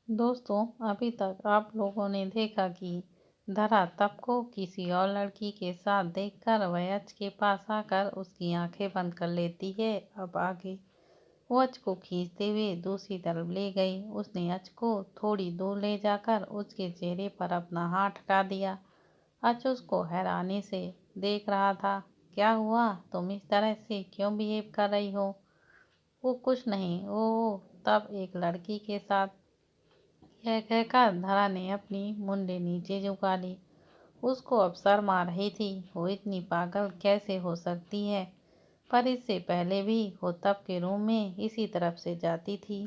दोस्तों, अभी तक आप लोगों ने देखा कि धरा तप को किसी और लड़की के साथ देखकर वह अच के पास आकर उसकी आंखें बंद कर लेती है। अब आगे वो अच को खींचते हुए दूसरी तरफ ले गई। उसने अच को थोड़ी दूर ले जाकर उसके चेहरे पर अपना हाथ हटा दिया। अच उसको हैरानी से देख रहा था। क्या हुआ? तुम इस तरह से क्यों बिहेव कर रही हो? वो कुछ नहीं, वो तब एक लड़की के साथ। यह कहकर धरा ने अपनी मुंडी नीचे झुका ली। उसको अब शर्म आ रही थी। वो इतनी पागल कैसे हो सकती है? पर इससे पहले भी वो तब के रूम में इसी तरफ से जाती थी,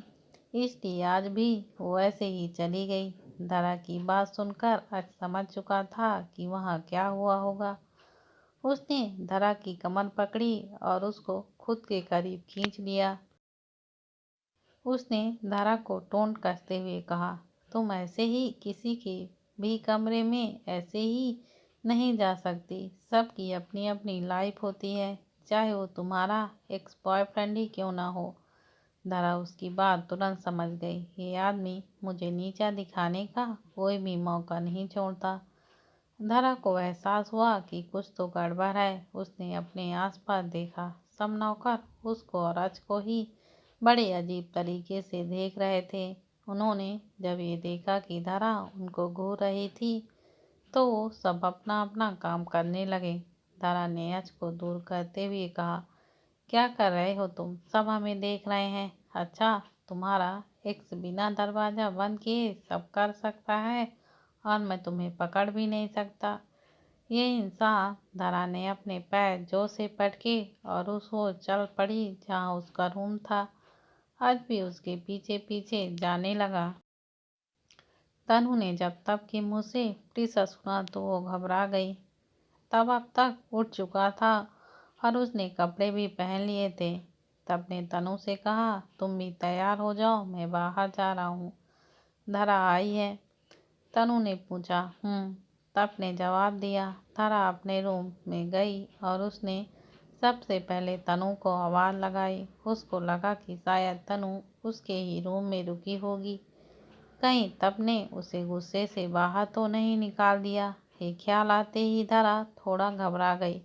इसलिए आज भी वो ऐसे ही चली गई। धरा की बात सुनकर आज समझ चुका था कि वहाँ क्या हुआ होगा। उसने धरा की कमर पकड़ी और उसको खुद के करीब खींच लिया। उसने धरा को टोंट कसते हुए कहा, तुम ऐसे ही किसी के भी कमरे में ऐसे ही नहीं जा सकती। सबकी अपनी अपनी लाइफ होती है, चाहे वो तुम्हारा एक्स बॉयफ्रेंड ही क्यों ना हो। धरा उसकी बात तुरंत समझ गई। ये आदमी मुझे नीचा दिखाने का कोई भी मौका नहीं छोड़ता। धरा को एहसास हुआ कि कुछ तो गड़बड़ है। उसने अपने आसपास देखा। सब नौकर उसको और अच को ही बड़े अजीब तरीके से देख रहे थे। उन्होंने जब ये देखा कि धरा उनको घूर रही थी, तो वो सब अपना अपना काम करने लगे। धरा ने अच को दूर करते हुए कहा, क्या कर रहे हो तुम? सब हमें देख रहे हैं। अच्छा, तुम्हारा एक्स बिना दरवाजा बंद किए सब कर सकता है और मैं तुम्हें पकड़ भी नहीं सकता। ये इंसान। धरा ने अपने पैर जोर से पटके और उस ओर चल पड़ी जहाँ उसका रूम था। आज भी उसके पीछे पीछे जाने लगा। तनु ने जब तब के मुंह से प्रीसा सुना तो वो घबरा गई। तब अब तक उठ चुका था और उसने कपड़े भी पहन लिए थे। तब ने तनु से कहा, तुम भी तैयार हो जाओ, मैं बाहर जा रहा हूँ। धरा आई है? तनु ने पूछा। तब ने जवाब दिया। धरा अपने रूम में गई और उसने सबसे पहले तनु को आवाज़ लगाई। उसको लगा कि शायद तनु उसके ही रूम में रुकी होगी। कहीं तब ने उसे गुस्से से बाहर तो नहीं निकाल दिया। ये ख्याल आते ही धरा थोड़ा घबरा गई।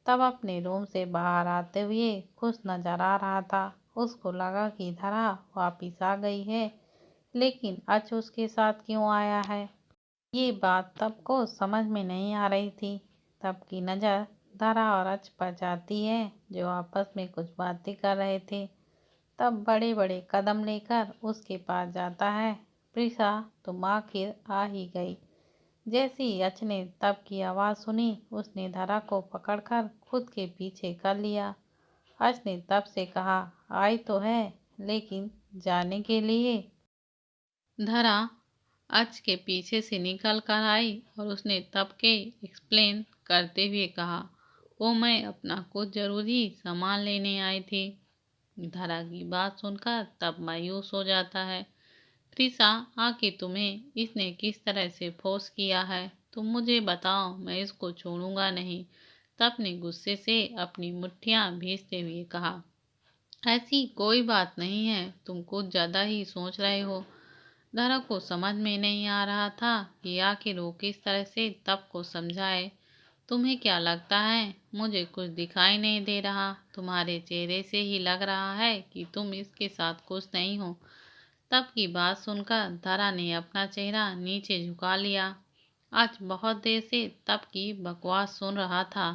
तब अपने रूम से बाहर आते हुए खुश नजर आ रहा था। उसको लगा कि धरा वापिस आ गई है, लेकिन अच उसके साथ क्यों आया है? ये बात तब को समझ में नहीं आ रही थी। तब की नज़र धरा और अच पर जाती है, जो आपस में कुछ बातें कर रहे थे। तब बड़े बड़े कदम लेकर उसके पास जाता है। प्रीसा, तुम आखिर आ ही गई। जैसे ही अच ने तब की आवाज़ सुनी, उसने धरा को पकड़कर खुद के पीछे कर लिया। अच ने तब से कहा, आई तो है, लेकिन जाने के लिए। धरा अच के पीछे से निकल कर आई और उसने तब के एक्सप्लेन करते हुए कहा, वो मैं अपना कुछ ज़रूरी सामान लेने आई थी। धरा की बात सुनकर तब मायूस हो जाता है। प्रीसा, आखिर तुम्हें इसने किस तरह से फोर्स किया है? तुम मुझे बताओ, मैं इसको छोड़ूंगा नहीं। तब ने गुस्से से अपनी मुट्ठियां भींचते हुए कहा, ऐसी कोई बात नहीं है, तुम कुछ ज़्यादा ही सोच रहे हो। धरा को समझ में नहीं आ रहा था कि आखिर वो किस तरह से तब को समझाए। तुम्हें क्या लगता है मुझे कुछ दिखाई नहीं दे रहा? तुम्हारे चेहरे से ही लग रहा है कि तुम इसके साथ खुश नहीं हो। तब की बात सुनकर धरा ने अपना चेहरा नीचे झुका लिया। आज बहुत देर से तब की बकवास सुन रहा था,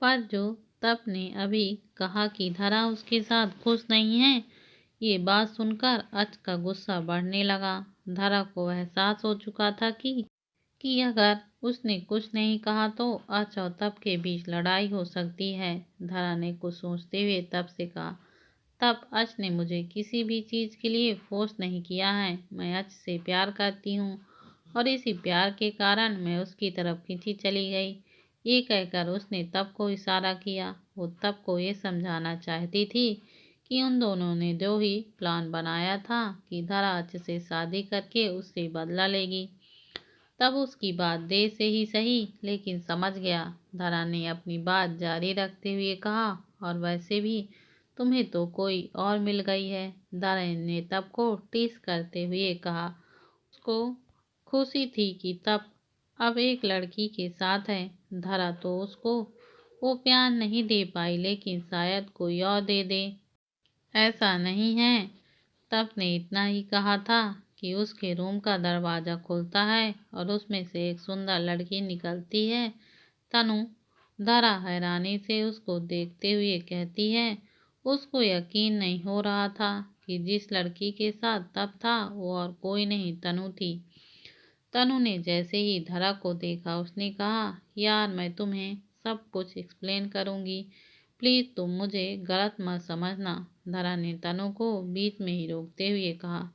पर जो तब ने अभी कहा कि धरा उसके साथ खुश नहीं है, ये बात सुनकर अच का गुस्सा बढ़ने लगा। धरा को एहसास हो चुका था कि अगर उसने कुछ नहीं कहा तो अच और तब के बीच लड़ाई हो सकती है। धरा ने कुछ सोचते हुए तब से कहा, तब अच ने मुझे किसी भी चीज़ के लिए फोर्स नहीं किया है। मैं अच से प्यार करती हूँ और इसी प्यार के कारण मैं उसकी तरफ खींची चली गई। ये कहकर उसने तब को इशारा किया। वो तब को ये समझाना चाहती थी कि उन दोनों ने जो ही प्लान बनाया था कि धरा अच से शादी करके उससे बदला लेगी। तब उसकी बात देर से ही सही, लेकिन समझ गया। धरा ने अपनी बात जारी रखते हुए कहा, और वैसे भी तुम्हें तो कोई और मिल गई है। धरा ने तप को टीस करते हुए कहा। उसको खुशी थी कि तप अब एक लड़की के साथ है। धरा तो उसको वो प्यार नहीं दे पाई, लेकिन शायद कोई और दे दे। ऐसा नहीं है। तप ने इतना ही कहा था कि उसके रूम का दरवाजा खुलता है और उसमें से एक सुंदर लड़की निकलती है। तनु धरा हैरानी से उसको देखते हुए कहती है। उसको यकीन नहीं हो रहा था कि जिस लड़की के साथ तप था वो और कोई नहीं, तनु थी। तनु ने जैसे ही धरा को देखा उसने कहा, यार मैं तुम्हें सब कुछ एक्सप्लेन करूंगी, प्लीज तुम मुझे गलत मत समझना। धरा ने तनु को बीच में ही रोकते हुए कहा,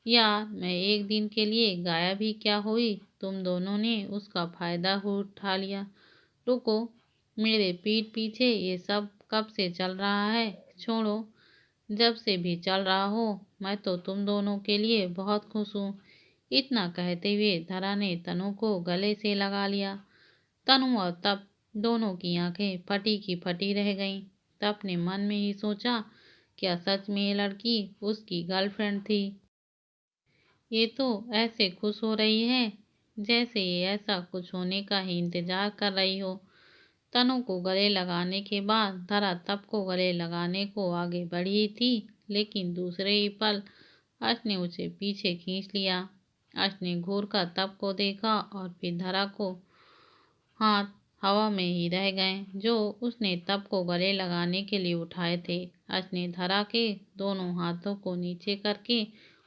यार मैं एक दिन के लिए गायब ही क्या हुई, तुम दोनों ने उसका फायदा उठा लिया। रुको, मेरे पीठ पीछे ये सब कब से चल रहा है? छोड़ो, जब से भी चल रहा हो, मैं तो तुम दोनों के लिए बहुत खुश हूँ। इतना कहते हुए धरा ने तनु को गले से लगा लिया। तनु और तप दोनों की आंखें फटी की फटी रह गईं। तप ने मन में ही सोचा, क्या सच में ये लड़की उसकी गर्लफ्रेंड थी? ये तो ऐसे खुश हो रही है जैसे ये ऐसा कुछ होने का ही इंतजार कर रही हो। तनु को गले लगाने के बाद धरा तप को गले लगाने को आगे बढ़ी थी, लेकिन दूसरे ही पल अर्श ने उसे पीछे खींच लिया। अर्श ने घूर कर तप को देखा और फिर धरा को। हाथ हवा में ही रह गए जो उसने तप को गले लगाने के लिए उठाए थे। अर्श ने धरा के दोनों हाथों को नीचे करके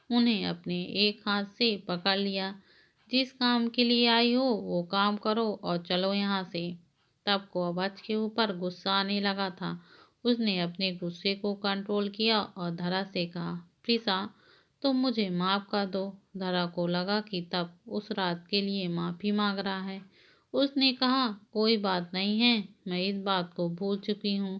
उन्हें अपने एक हाथ से पकड़ लिया। जिस काम के लिए आई हो वो काम करो और चलो यहाँ से। तब को अब अर्श के ऊपर गुस्सा आने लगा था। उसने अपने गुस्से को कंट्रोल किया और धरा से कहा, प्रीसा तुम मुझे माफ कर दो। धरा को लगा कि तब उस रात के लिए माफी मांग रहा है। उसने कहा, कोई बात नहीं है, मैं इस बात को भूल चुकी हूँ।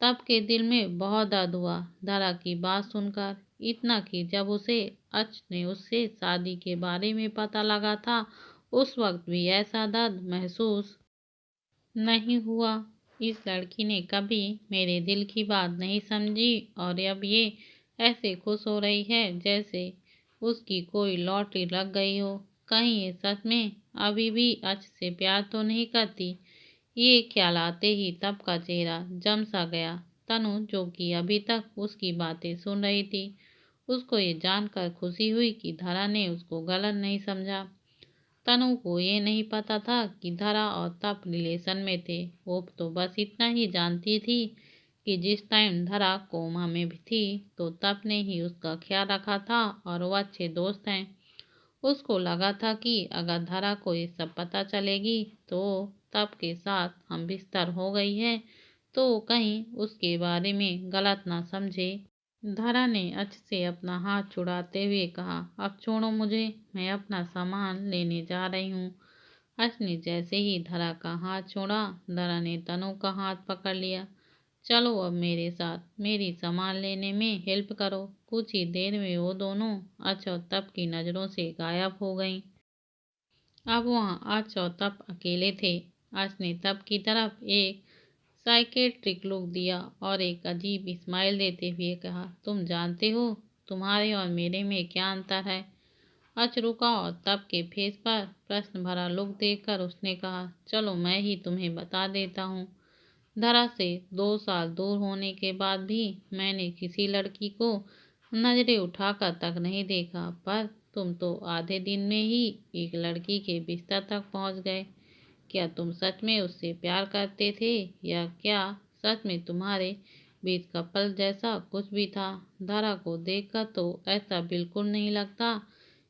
तब के दिल में बहुत दर्द हुआ धरा की बात सुनकर, इतना कि जब उसे अर्श ने उससे शादी के बारे में पता लगा था उस वक्त भी ऐसा दर्द महसूस नहीं हुआ। इस लड़की ने कभी मेरे दिल की बात नहीं समझी और अब ये ऐसे खुश हो रही है जैसे उसकी कोई लॉटरी लग गई हो। कहीं ये सच में अभी भी अर्श से प्यार तो नहीं करती? ये ख्याल आते ही तब का चेहरा जम सा गया। तनु जो कि अभी तक उसकी बातें सुन रही थी, उसको ये जानकर खुशी हुई कि धरा ने उसको गलत नहीं समझा। तनु को ये नहीं पता था कि धरा और तप रिलेशन में थे। वो तो बस इतना ही जानती थी कि जिस टाइम धरा कोमा में भी थी तो तप ने ही उसका ख्याल रखा था और वो अच्छे दोस्त हैं। उसको लगा था कि अगर धरा को ये सब पता चलेगी तो तप के साथ हम बिस्तर हो गई है तो कहीं उसके बारे में गलत ना समझे। धरा ने अर्श से अपना हाथ छुड़ाते हुए कहा, अब छोड़ो मुझे, मैं अपना सामान लेने जा रही हूँ। अर्श ने जैसे ही धरा का हाथ छोड़ा, धरा ने तनु का हाथ पकड़ लिया। चलो अब मेरे साथ, मेरी सामान लेने में हेल्प करो। कुछ ही देर में वो दोनों अर्श और तप की नजरों से गायब हो गईं। अब वहाँ अर्श और तप अकेले थे। अर्श ने तप की तरफ एक साइकेट्रिक लुक दिया और एक अजीब स्माइल देते हुए कहा, तुम जानते हो तुम्हारे और मेरे में क्या अंतर है? अर्श रुका और तप के फेस पर प्रश्न भरा लुक देखकर उसने कहा, चलो मैं ही तुम्हें बता देता हूँ। धरा से 2 साल दूर होने के बाद भी मैंने किसी लड़की को नजरें उठाकर तक नहीं देखा, पर तुम तो आधे दिन में ही एक लड़की के बिस्तर तक पहुंच गए। क्या तुम सच में उससे प्यार करते थे या क्या सच में तुम्हारे बीच कपल जैसा कुछ भी था? धरा को देखकर तो ऐसा बिल्कुल नहीं लगता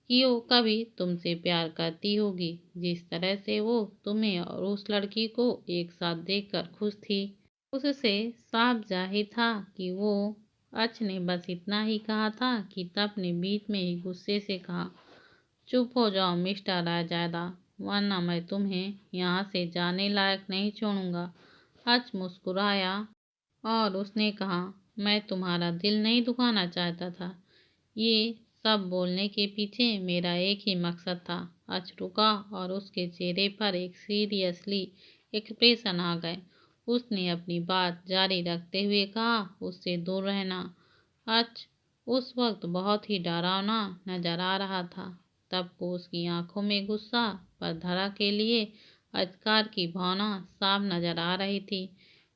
कि वो कभी तुमसे प्यार करती होगी जिस तरह से वो तुम्हें और उस लड़की को एक साथ देखकर खुश थी। उससे साफ जाहिर था कि वो। अर्श ने बस इतना ही कहा था कि तप ने बीच में ही गुस्से से कहा, चुप हो जाओ मिस्टर रायजादा, वरना मैं तुम्हें यहाँ से जाने लायक नहीं छोड़ूंगा। अर्श मुस्कुराया और उसने कहा, मैं तुम्हारा दिल नहीं दुखाना चाहता था। ये सब बोलने के पीछे मेरा एक ही मकसद था। अर्श रुका और उसके चेहरे पर एक सीरियसली एक्सप्रेशन आ गए। उसने अपनी बात जारी रखते हुए कहा, उससे दूर रहना। अच उस वक्त बहुत ही डरावना नजर आ रहा था। तब को उसकी आंखों में गुस्सा पर धरा के लिए अधिकार की भावना साफ नजर आ रही थी।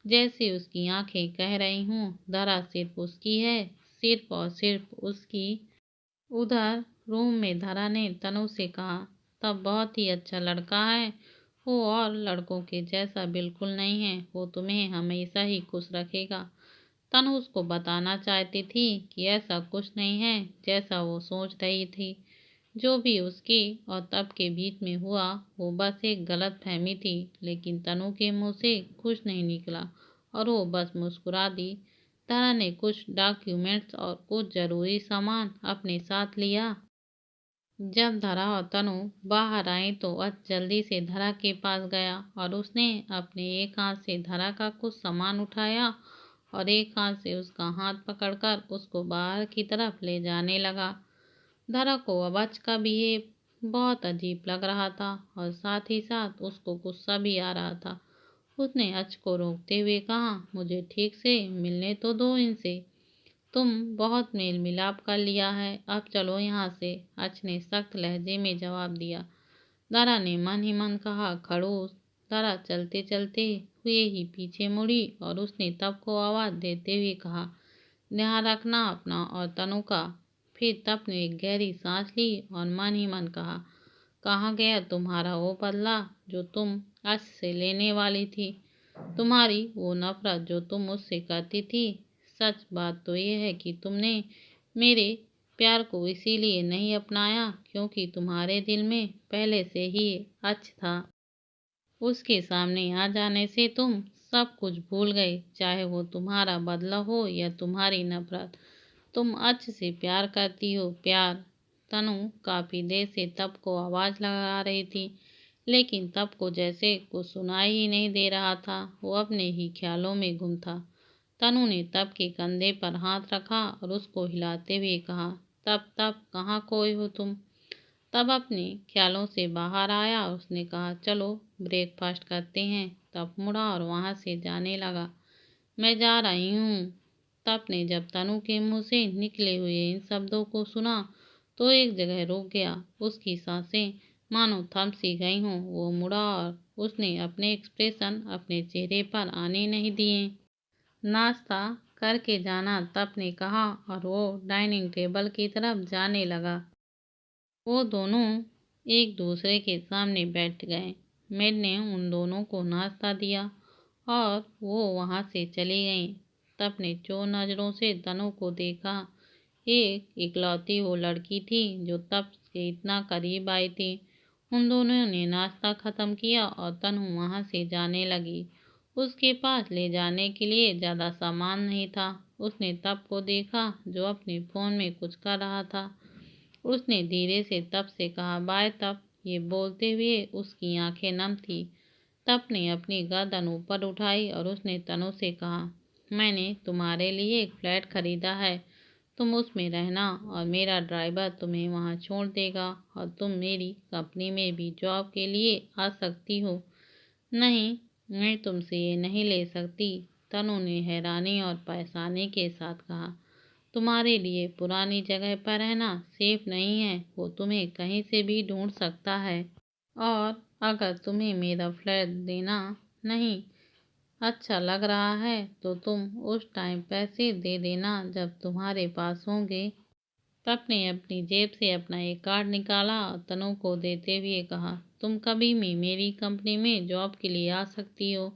जैसे उसकी आंखें कह रही हूँ, धरा सिर्फ उसकी है, सिर्फ और सिर्फ उसकी। उधर रूम में धरा ने तनु से कहा, तब बहुत ही अच्छा लड़का है वो, और लड़कों के जैसा बिल्कुल नहीं है। वो तुम्हें हमेशा ही खुश रखेगा। तनु उसको बताना चाहती थी कि ऐसा कुछ नहीं है जैसा वो सोच रही थी। जो भी उसकी और तब के बीच में हुआ वो बस एक गलत फहमी थी, लेकिन तनु के मुंह से कुछ नहीं निकला और वो बस मुस्कुरा दी। तारा ने कुछ डॉक्यूमेंट्स और कुछ जरूरी सामान अपने साथ लिया। जब धरा और तनु बाहर आई तो अच जल्दी से धरा के पास गया और उसने अपने एक हाथ से धरा का कुछ सामान उठाया और एक हाथ से उसका हाथ पकड़कर उसको बाहर की तरफ ले जाने लगा। धरा को अब अच का बिहेव बहुत अजीब लग रहा था और साथ ही साथ उसको गुस्सा भी आ रहा था। उसने अच को रोकते हुए कहा, मुझे ठीक से मिलने तो दो इनसे। तुम बहुत मेल मिलाप कर लिया है, अब चलो यहाँ से। अच ने सख्त लहजे में जवाब दिया। दारा ने मन ही मन कहा, खड़ूस। दारा चलते चलते हुए ही पीछे मुड़ी और उसने तब को आवाज देते हुए कहा, ध्यान रखना अपना और तनु का। फिर तब ने एक गहरी सांस ली और मन ही मन कहा, कहाँ गया तुम्हारा वो बदला जो तुम अच से लेने वाली थी, तुम्हारी वो नफरत जो तुम मुझसे करती थी। सच बात तो ये है कि तुमने मेरे प्यार को इसीलिए नहीं अपनाया क्योंकि तुम्हारे दिल में पहले से ही अच था। उसके सामने आ जाने से तुम सब कुछ भूल गए, चाहे वो तुम्हारा बदला हो या तुम्हारी नफरत। तुम अच से प्यार करती हो, प्यार। तनु काफी देर से तब को आवाज लगा रही थी, लेकिन तब को जैसे कुछ सुनाई ही नहीं दे रहा था। वो अपने ही ख्यालों में गुम था। तनु ने तब के कंधे पर हाथ रखा और उसको हिलाते हुए कहा, तब तब कहाँ खोए हो तुम। तब अपने ख्यालों से बाहर आया और उसने कहा, चलो ब्रेकफास्ट करते हैं। तब मुड़ा और वहां से जाने लगा। मैं जा रही हूँ। तब ने जब तनु के मुंह से निकले हुए इन शब्दों को सुना तो एक जगह रुक गया। उसकी सांसें मानो थम सी गई हों। वो मुड़ा और उसने अपने एक्सप्रेशन अपने चेहरे पर आने नहीं दिए। नाश्ता करके जाना, तब ने कहा और वो डाइनिंग टेबल की तरफ जाने लगा। वो दोनों एक दूसरे के सामने बैठ गए। मेड ने उन दोनों को नाश्ता दिया और वो वहां से चली गईं। तब ने चोर नजरों से तनु को देखा। एक इकलौती वो लड़की थी जो तब से इतना करीब आई थी। उन दोनों ने नाश्ता खत्म किया और तनु वहां से जाने लगी। उसके पास ले जाने के लिए ज्यादा सामान नहीं था। उसने तब को देखा जो अपने फोन में कुछ कर रहा था। उसने धीरे से तब से कहा, बाय तब। ये बोलते हुए उसकी आंखें नम थी। तब ने अपनी गर्दन ऊपर उठाई और उसने तनु से कहा, मैंने तुम्हारे लिए एक फ्लैट खरीदा है, तुम उसमें रहना और मेरा ड्राइवर तुम्हें वहां छोड़ देगा और तुम मेरी कंपनी में भी जॉब के लिए आ सकती हो। नहीं, मैं तुमसे ये नहीं ले सकती। तनु ने हैरानी और परेशानी के साथ कहा, तुम्हारे लिए पुरानी जगह पर रहना सेफ नहीं है। वो तुम्हें कहीं से भी ढूंढ सकता है और अगर तुम्हें मेरा फ्लैट देना नहीं अच्छा लग रहा है तो तुम उस टाइम पैसे दे देना जब तुम्हारे पास होंगे। तब ने अपनी जेब से अपना एक कार्ड निकाला और तनु को देते हुए कहा, तुम कभी भी मेरी कंपनी में जॉब के लिए आ सकती हो।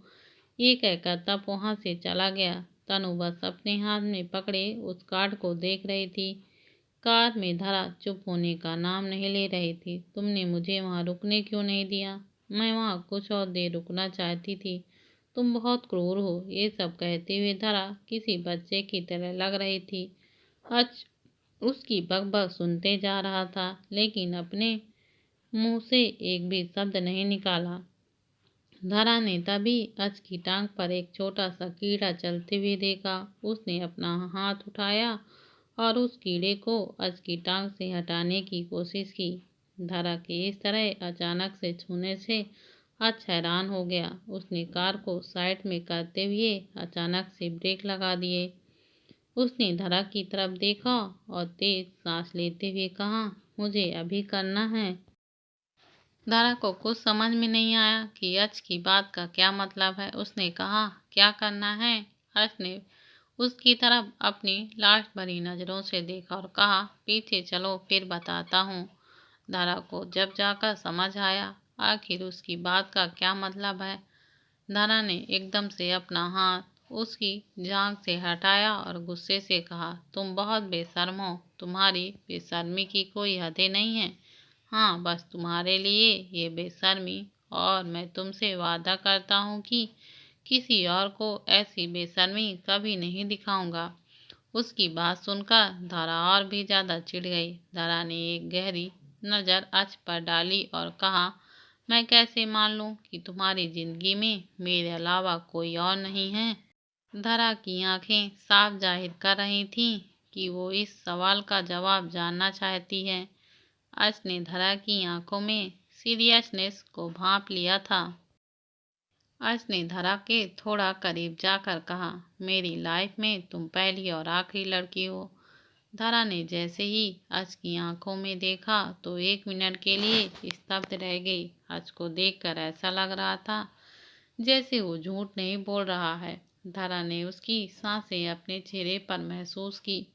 ये कहकर तब वहां से चला गया। तनु बस अपने हाथ में पकड़े उस कार्ड को देख रही थी। कार में धरा चुप होने का नाम नहीं ले रही थी। तुमने मुझे वहां रुकने क्यों नहीं दिया? मैं वहां कुछ और देर रुकना चाहती थी। तुम बहुत क्रूर हो। ये सब कहते हुए धरा किसी बच्चे की तरह लग रही थी। अच उसकी बकबक सुनते जा रहा था, लेकिन अपने मुंह से एक भी शब्द नहीं निकाला। धरा ने तभी अच की टांग पर एक छोटा सा कीड़ा चलते हुए देखा। उसने अपना हाथ उठाया और उस कीड़े को अच की टांग से हटाने की कोशिश की। धरा के इस तरह अचानक से छूने से आज हैरान हो गया। उसने कार को साइड में करते हुए अचानक से ब्रेक लगा दिए। उसने धरा की तरफ देखा और तेज सांस लेते हुए कहा, मुझे अभी करना है। धरा को कुछ समझ में नहीं आया कि अर्श की बात का क्या मतलब है। उसने कहा, क्या करना है? अर्श ने उसकी तरफ अपनी लाश भरी नजरों से देखा और कहा, पीछे चलो फिर बताता हूँ। धरा को जब जाकर समझ आया आखिर उसकी बात का क्या मतलब है। धरा ने एकदम से अपना हाथ उसकी जांघ से हटाया और गुस्से से कहा, तुम बहुत बेशर्म हो। तुम्हारी बेशर्मी की कोई हदें नहीं है। हाँ, बस तुम्हारे लिए ये बेशर्मी। और मैं तुमसे वादा करता हूँ कि किसी और को ऐसी बेशर्मी कभी नहीं दिखाऊंगा। उसकी बात सुनकर धरा और भी ज्यादा चिढ़ गई। धरा ने एक गहरी नजर अर्श पर डाली और कहा, मैं कैसे मान लूं कि तुम्हारी जिंदगी में मेरे अलावा कोई और नहीं है। धरा की आंखें साफ जाहिर कर रही थीं कि वो इस सवाल का जवाब जानना चाहती है। अर्श ने धरा की आंखों में सीरियसनेस को भांप लिया था। अर्श ने धरा के थोड़ा करीब जाकर कहा, मेरी लाइफ में तुम पहली और आखिरी लड़की हो। धरा ने जैसे ही अर्श की आंखों में देखा तो 1 मिनट के लिए स्तब्ध रह गई। अर्श को देखकर ऐसा लग रहा था जैसे वो झूठ नहीं बोल रहा है। धरा ने उसकी सांसें अपने चेहरे पर महसूस की।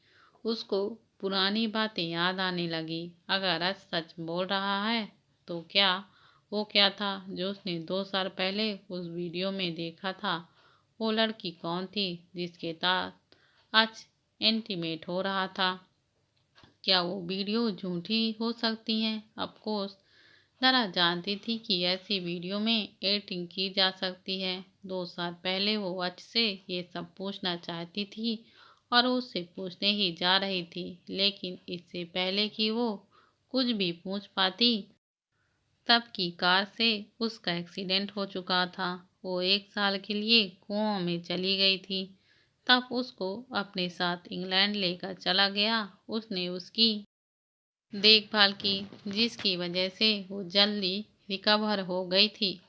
उसको पुरानी बातें याद आने लगी। अगर अर्श सच बोल रहा है तो वो क्या था जो उसने 2 साल पहले उस वीडियो में देखा था? वो लड़की कौन थी जिसके साथ आज इंटीमेट हो रहा था? क्या वो वीडियो झूठी हो सकती है? ऑफ कोर्स धरा जानती थी कि ऐसी वीडियो में एडिटिंग की जा सकती है। 2 साल पहले वो अर्श से ये सब पूछना चाहती थी और उससे पूछने ही जा रही थी, लेकिन इससे पहले कि वो कुछ भी पूछ पाती तब की कार से उसका एक्सीडेंट हो चुका था। वो 1 साल के लिए कुओं में चली गई थी। तब उसको अपने साथ इंग्लैंड लेकर चला गया। उसने उसकी देखभाल की जिसकी वजह से वो जल्दी रिकवर हो गई थी।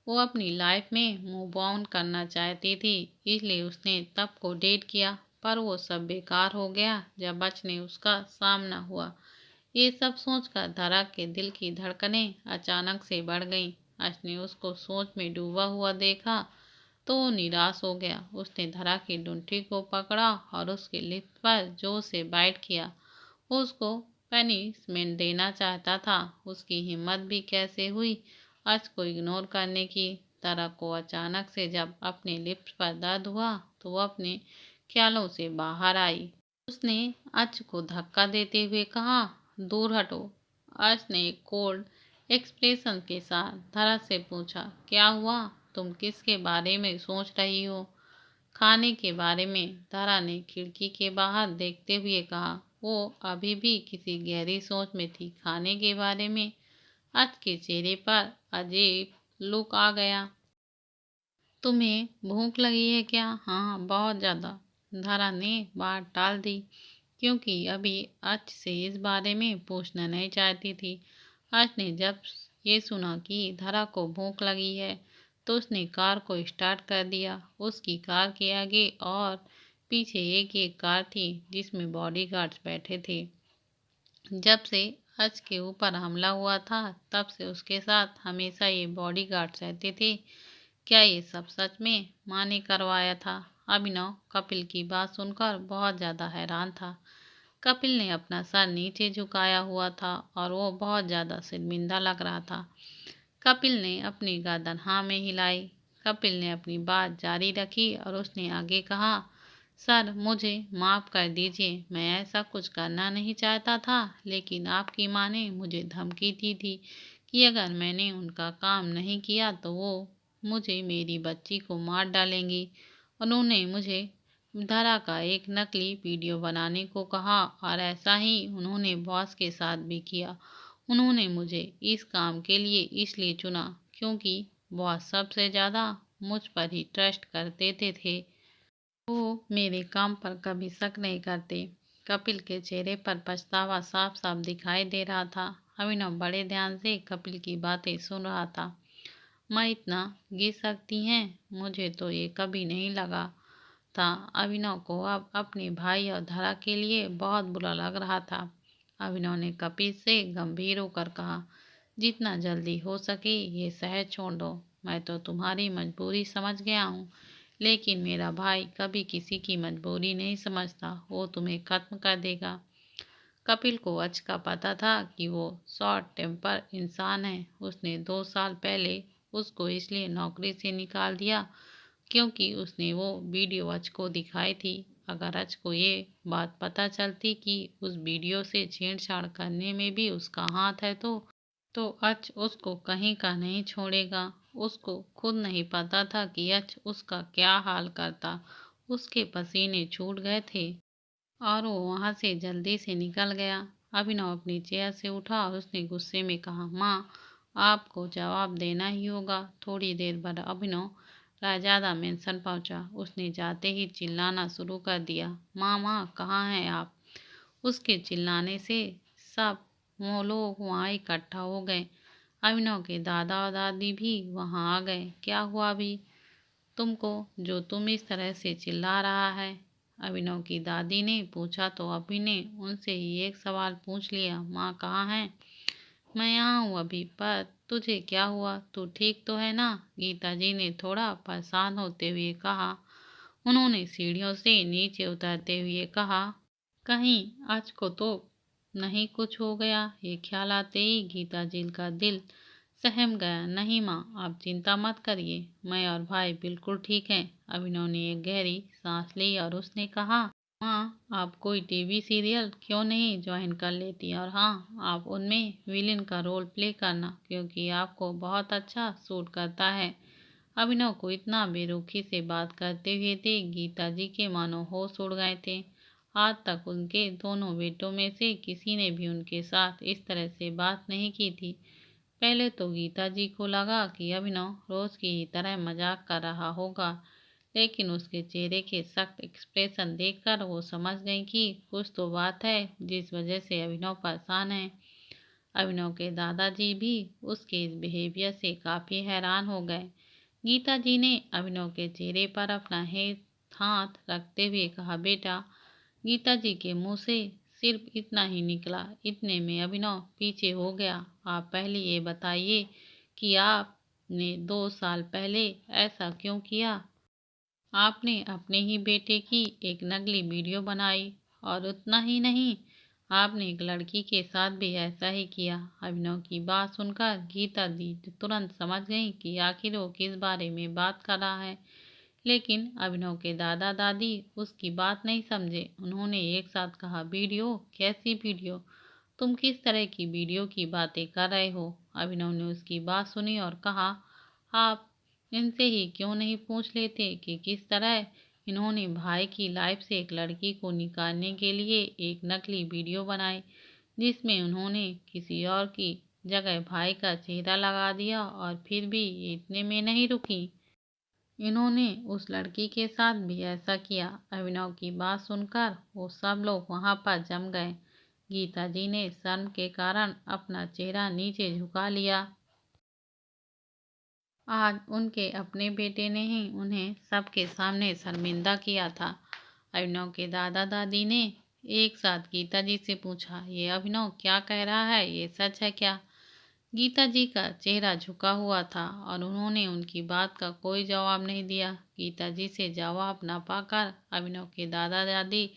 वो अपनी लाइफ में मूव ऑन करना चाहती थी, इसलिए उसने तब को डेट किया, पर वो सब बेकार हो गया जब अर्श ने उसका सामना हुआ। ये सब सोचकर धरा के दिल की धड़कनें अचानक से बढ़ गईं। अर्श ने उसको सोच में डूबा हुआ देखा तो वो निराश हो गया। उसने धरा की डुंठी को पकड़ा और उसके लिप्स पर जोर से बाइट किया। वो उसको पनिशमेंट देना चाहता था। उसकी हिम्मत भी कैसे हुई अर्श को इग्नोर करने की। धरा को अचानक से जब अपने लिप्स पर दर्द हुआ तो वो अपने ख्यालों से बाहर आई। उसने अर्श को धक्का देते हुए कहा, दूर हटो। अर्श ने एक कोल्ड एक्सप्रेशन के साथ धरा से पूछा, क्या हुआ? तुम किसके बारे में सोच रही हो? खाने के बारे में, धरा ने खिड़की के बाहर देखते हुए कहा। वो अभी भी किसी गहरी सोच में थी। खाने के बारे में? अर्श के चेहरे पर अजीब लुक आ गया। तुम्हें भूख लगी है क्या? हाँ, बहुत ज्यादा। धरा ने बात टाल दी क्योंकि अभी अर्श से इस बारे में पूछना नहीं चाहती थी। अर्श ने जब ये सुना कि धरा को भूख लगी है तो उसने कार को स्टार्ट कर दिया। उसकी कार के आगे और पीछे एक एक कार थी जिसमें बॉडीगार्ड्स बैठे थे। जब से अर्श के ऊपर हमला हुआ था तब से उसके साथ हमेशा ये बॉडीगार्ड्स रहते थे। क्या ये सब सच में माँ ने करवाया था? अभिनव कपिल की बात सुनकर बहुत ज्यादा हैरान था। कपिल ने अपना सर नीचे झुकाया हुआ था और वो बहुत ज्यादा शर्मिंदा लग रहा था। कपिल ने अपनी गर्दन हाँ में हिलाई। कपिल ने अपनी बात जारी रखी और उसने आगे कहा, सर मुझे माफ कर दीजिए, मैं ऐसा कुछ करना नहीं चाहता था, लेकिन आपकी माँ ने मुझे धमकी दी थी कि अगर मैंने उनका काम नहीं किया तो वो मुझे मेरी बच्ची को मार डालेंगी। उन्होंने मुझे धरा का एक नकली वीडियो बनाने को कहा और ऐसा ही उन्होंने बॉस के साथ भी किया। उन्होंने मुझे इस काम के लिए इसलिए चुना क्योंकि बॉस सबसे ज्यादा मुझ पर ही ट्रस्ट करते थे। वो मेरे काम पर कभी शक नहीं करते। कपिल के चेहरे पर पछतावा साफ साफ दिखाई दे रहा था। अभिनव बड़े ध्यान से कपिल की बातें सुन रहा था। मैं इतना गिर सकती हैं, मुझे तो ये कभी नहीं लगा था। अभिनव को अब अपने भाई और धरा के लिए बहुत बुरा लग रहा था। अभिनव ने कपिल से गंभीर होकर कहा, जितना जल्दी हो सके ये शहर छोड़ दो। मैं तो तुम्हारी मजबूरी समझ गया हूँ, लेकिन मेरा भाई कभी किसी की मजबूरी नहीं समझता, वो तुम्हें खत्म कर देगा। कपिल को अच का पता था कि वो शॉर्ट टेम्पर इंसान है। उसने 2 साल पहले उसको इसलिए नौकरी से निकाल दिया क्योंकि उसने वो वीडियो अच को दिखाई थी। अगर अच को ये बात पता चलती कि उस वीडियो से छेड़छाड़ करने में भी उसका हाथ है तो अच उसको कहीं का नहीं छोड़ेगा। उसको खुद नहीं पता था कि अच उसका क्या हाल करता। उसके पसीने छूट गए थे और वो वहां से जल्दी से निकल गया। अभिनव अपनी चेयर से उठा और उसने गुस्से में कहा, माँ, आपको जवाब देना ही होगा। थोड़ी देर बाद अभिनव रायजादा मेंशन पहुंचा। उसने जाते ही चिल्लाना शुरू कर दिया, माँ माँ कहाँ हैं आप। उसके चिल्लाने से सब वो लोग वहाँ इकट्ठा हो गए। अभिनव के दादा और दादी भी वहाँ आ गए। क्या हुआ अभी तुमको, जो तुम इस तरह से चिल्ला रहा है। अभिनव की दादी ने पूछा तो अभी ने उनसे ही एक सवाल पूछ लिया, माँ कहाँ है। मैं यहाँ हूँ अभी, पर तुझे क्या हुआ, तू ठीक तो है ना। गीता जी ने थोड़ा परेशान होते हुए कहा। उन्होंने सीढ़ियों से नीचे उतरते हुए कहा, कहीं आज को तो नहीं कुछ हो गया। ये ख्याल आते ही गीता जी का दिल सहम गया। नहीं माँ, आप चिंता मत करिए, मैं और भाई बिल्कुल ठीक हैं। अभिनव ने एक गहरी सांस ली और उसने कहा, माँ, आप कोई टीवी सीरियल क्यों नहीं ज्वाइन कर लेती, और हाँ, आप उनमें विलेन का रोल प्ले करना, क्योंकि आपको बहुत अच्छा सूट करता है। अभिनव को इतना बेरुखी से बात करते हुए देख गीता जी के मानो होश उड़ गए थे। आज तक उनके दोनों बेटों में से किसी ने भी उनके साथ इस तरह से बात नहीं की थी। पहले तो गीता जी को लगा कि अभिनव रोज की ही तरह मजाक कर रहा होगा, लेकिन उसके चेहरे के सख्त एक्सप्रेशन देखकर वो समझ गई कि कुछ तो बात है जिस वजह से अभिनव परेशान है। अभिनव के दादाजी भी उसके इस बिहेवियर से काफी हैरान हो गए। गीता जी ने अभिनव के चेहरे पर अपना हाथ रखते हुए कहा, बेटा। गीता जी के मुंह से सिर्फ इतना ही निकला। इतने में अभिनव पीछे हो गया। आप पहले ये बताइए कि आपने 2 साल पहले ऐसा क्यों किया। आपने अपने ही बेटे की एक नकली वीडियो बनाई, और उतना ही नहीं, आपने एक लड़की के साथ भी ऐसा ही किया। अभिनव की बात सुनकर गीता दी तुरंत समझ गई कि आखिर वो किस बारे में बात कर रहा है, लेकिन अभिनव के दादा दादी उसकी बात नहीं समझे। उन्होंने एक साथ कहा, वीडियो? कैसी वीडियो? तुम किस तरह की वीडियो की बातें कर रहे हो। अभिनव ने उसकी बात सुनी और कहा, आप इनसे ही क्यों नहीं पूछ लेते कि किस तरह इन्होंने भाई की लाइफ से एक लड़की को निकालने के लिए एक नकली वीडियो बनाई, जिसमें उन्होंने किसी और की जगह भाई का चेहरा लगा दिया। और फिर भी ये इतने में नहीं रुकी, इन्होंने उस लड़की के साथ भी ऐसा किया। अभिनव की बात सुनकर वो सब लोग वहां पर जम गए। गीता जी ने शर्म के कारण अपना चेहरा नीचे झुका लिया। आज उनके अपने बेटे ने ही उन्हें सबके सामने शर्मिंदा किया था। अभिनव के दादा दादी ने एक साथ गीता जी से पूछा, ये अभिनव क्या कह रहा है, ये सच है क्या। गीता जी का चेहरा झुका हुआ था और उन्होंने उनकी बात का कोई जवाब नहीं दिया। गीता जी से जवाब न पाकर अभिनव के दादा दादी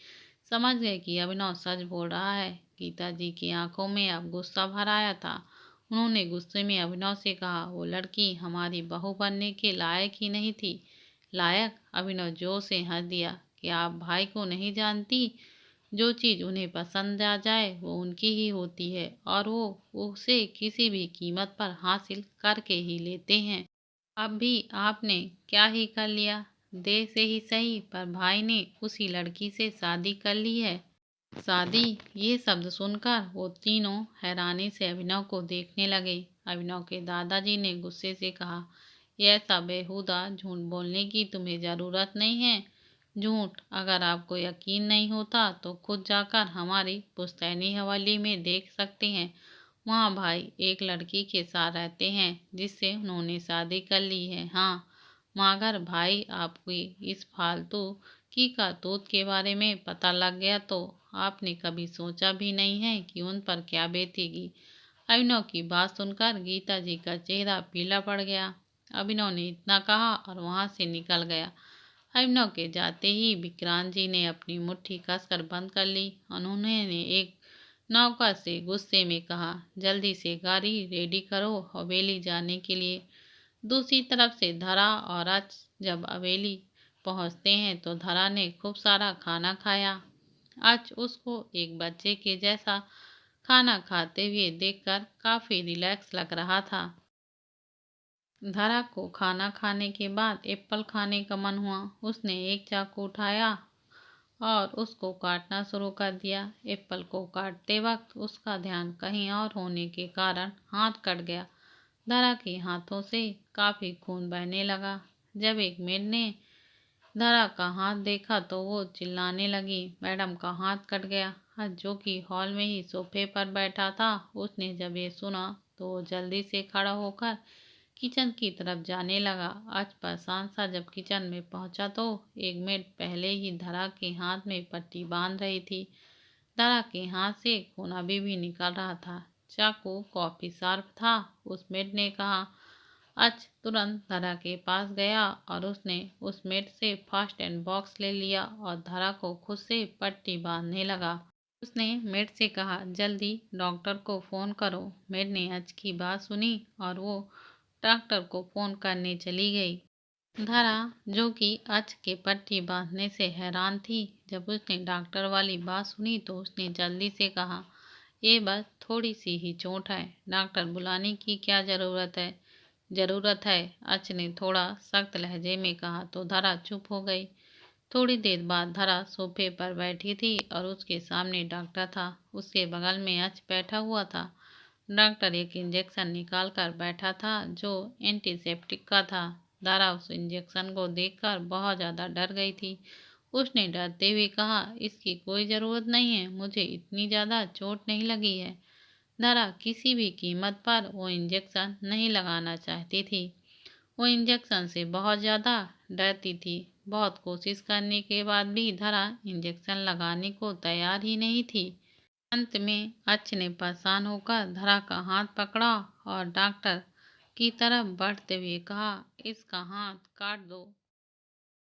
समझ गए कि अभिनव सच बोल रहा है। गीता जी की आंखों में अब गुस्सा भर आया था। उन्होंने गुस्से में अभिनव से कहा, वो लड़की हमारी बहू बनने के लायक ही नहीं थी। लायक? अभिनव जोर से हंस दिया, कि आप भाई को नहीं जानती। जो चीज उन्हें पसंद आ जाए वो उनकी ही होती है, और वो उसे किसी भी कीमत पर हासिल करके ही लेते हैं। अब भी आपने क्या ही कर लिया, देर से ही सही, पर भाई ने उसी लड़की से शादी कर ली है। शादी? ये शब्द सुनकर वो तीनों हैरानी से अभिनव को देखने लगे। अभिनव के दादाजी ने गुस्से से कहा, ये ऐसा बेहुदा झूठ बोलने की तुम्हें जरूरत नहीं है। झूठ? अगर आपको यकीन नहीं होता तो खुद जाकर हमारी पुश्तैनी हवेली में देख सकते हैं। वहाँ भाई एक लड़की के साथ रहते हैं जिससे उन्होंने शादी कर ली है। हाँ, मगर भाई आपकी इस फालतू की करतूत के बारे में पता लग गया तो आपने कभी सोचा भी नहीं है कि उन पर क्या बीतेगी। अभिनव की बात सुनकर गीता जी का चेहरा पीला पड़ गया। अभिनव ने इतना कहा और वहां से निकल गया। अभिनव के जाते ही विक्रांत जी ने अपनी मुट्ठी कसकर बंद कर ली। उन्होंने एक नौकर से गुस्से में कहा, जल्दी से गाड़ी रेडी करो हवेली जाने के लिए। दूसरी तरफ से धरा और आज जब हवेली पहुंचते हैं तो धरा ने खूब सारा खाना खाया। आज उसको एक बच्चे के जैसा खाना खाते हुए देखकर काफी रिलैक्स लग रहा था। धरा को खाना खाने के बाद एप्पल खाने का मन हुआ। उसने एक चाकू उठाया और उसको काटना शुरू कर दिया। एप्पल को काटते वक्त उसका ध्यान कहीं और होने के कारण हाथ कट गया। धरा के हाथों से काफी खून बहने लगा। जब एक मेड ने धरा का हाथ देखा तो वो चिल्लाने लगी, मैडम का हाथ कट गया। जो कि हॉल में ही सोफे पर बैठा था। उसने जब ये सुना तो वो जल्दी से खड़ा होकर किचन की तरफ जाने लगा। आज परेशान सा जब किचन में पहुंचा तो एक मेड पहले ही धरा के हाथ में पट्टी बांध रही थी। धरा के हाथ से खून अभी भी निकल रहा था। चाकू काफी शार्प था। उस मेड ने कहा। आज तुरंत धरा के पास गया और उसने उस मेड से फर्स्ट एड बॉक्स ले लिया और धरा को खुद से पट्टी बांधने लगा। उसने मेड से कहा, जल्दी डॉक्टर को फोन करो। मेड ने आज की बात सुनी और वो डॉक्टर को फोन करने चली गई। धरा जो कि अच के पट्टी बांधने से हैरान थी, जब उसने डॉक्टर वाली बात सुनी तो उसने जल्दी से कहा, ये बस थोड़ी सी ही चोट है, डॉक्टर बुलाने की क्या जरूरत है। अच ने थोड़ा सख्त लहजे में कहा तो धरा चुप हो गई। थोड़ी देर बाद धरा सोफे पर बैठी थी और उसके सामने डॉक्टर था। उसके बगल में अच बैठा हुआ था। डॉक्टर एक इंजेक्शन निकाल कर बैठा था जो एंटीसेप्टिक का था। दारा उस इंजेक्शन को देखकर बहुत ज़्यादा डर गई थी। उसने डरते हुए कहा, इसकी कोई ज़रूरत नहीं है, मुझे इतनी ज़्यादा चोट नहीं लगी है। दारा किसी भी कीमत पर वो इंजेक्शन नहीं लगाना चाहती थी। वो इंजेक्शन से बहुत ज़्यादा डरती थी। बहुत कोशिश करने के बाद भी धरा इंजेक्शन लगाने को तैयार ही नहीं थी। अंत में अच ने परेशान होकर धरा का हाथ पकड़ा और डॉक्टर की तरफ बढ़ते हुए कहा, इसका हाथ काट दो।